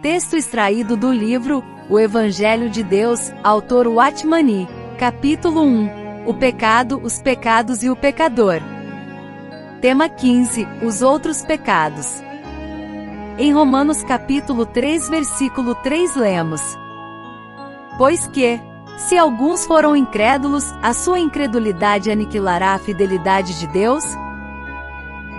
Texto extraído do livro O Evangelho de Deus, autor Watmani, capítulo 1. O pecado, os pecados e o pecador. Tema 15. Os outros pecados. Em Romanos capítulo 3, versículo 3 lemos: Pois que, se alguns foram incrédulos, a sua incredulidade aniquilará a fidelidade de Deus?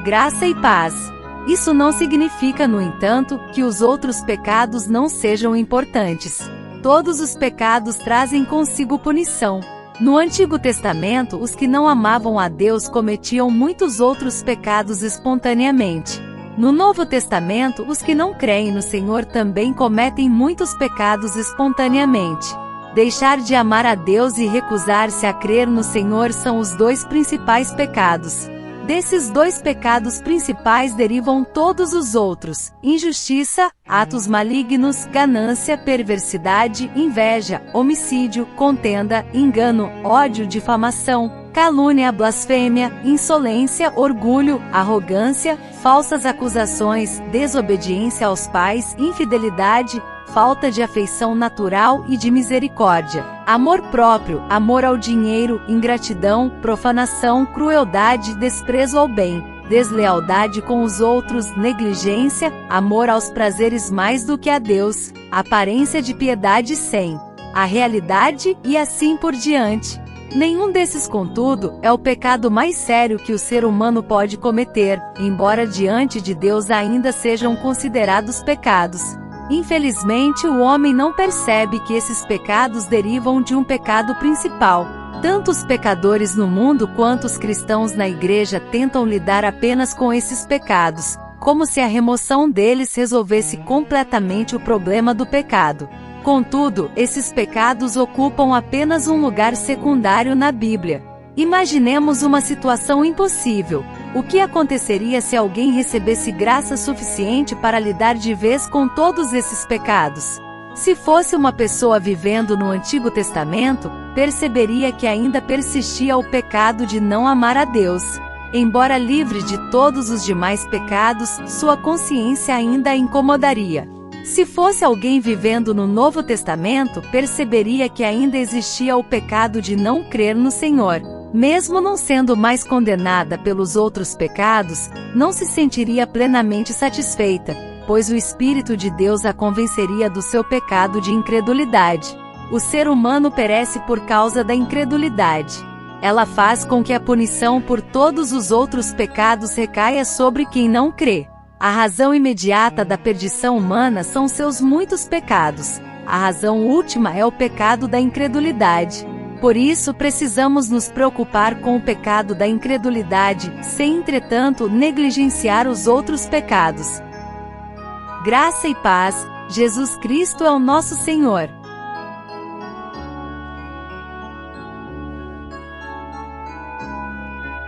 Graça e paz. Isso não significa, no entanto, que os outros pecados não sejam importantes. Todos os pecados trazem consigo punição. No Antigo Testamento, os que não amavam a Deus cometiam muitos outros pecados espontaneamente. No Novo Testamento, os que não creem no Senhor também cometem muitos pecados espontaneamente. Deixar de amar a Deus e recusar-se a crer no Senhor são os dois principais pecados. Desses dois pecados principais derivam todos os outros: injustiça, atos malignos, ganância, perversidade, inveja, homicídio, contenda, engano, ódio, difamação, calúnia, blasfêmia, insolência, orgulho, arrogância, falsas acusações, desobediência aos pais, infidelidade, falta de afeição natural e de misericórdia, amor próprio, amor ao dinheiro, ingratidão, profanação, crueldade, desprezo ao bem, deslealdade com os outros, negligência, amor aos prazeres mais do que a Deus, aparência de piedade sem a realidade e assim por diante. Nenhum desses, contudo, é o pecado mais sério que o ser humano pode cometer, embora diante de Deus ainda sejam considerados pecados. Infelizmente, o homem não percebe que esses pecados derivam de um pecado principal. Tanto os pecadores no mundo quanto os cristãos na igreja tentam lidar apenas com esses pecados, como se a remoção deles resolvesse completamente o problema do pecado. Contudo, esses pecados ocupam apenas um lugar secundário na Bíblia. Imaginemos uma situação impossível. O que aconteceria se alguém recebesse graça suficiente para lidar de vez com todos esses pecados? Se fosse uma pessoa vivendo no Antigo Testamento, perceberia que ainda persistia o pecado de não amar a Deus. Embora livre de todos os demais pecados, sua consciência ainda a incomodaria. Se fosse alguém vivendo no Novo Testamento, perceberia que ainda existia o pecado de não crer no Senhor. Mesmo não sendo mais condenada pelos outros pecados, não se sentiria plenamente satisfeita, pois o Espírito de Deus a convenceria do seu pecado de incredulidade. O ser humano perece por causa da incredulidade. Ela faz com que a punição por todos os outros pecados recaia sobre quem não crê. A razão imediata da perdição humana são seus muitos pecados. A razão última é o pecado da incredulidade. Por isso precisamos nos preocupar com o pecado da incredulidade, sem, entretanto, negligenciar os outros pecados. Graça e paz. Jesus Cristo é o nosso Senhor.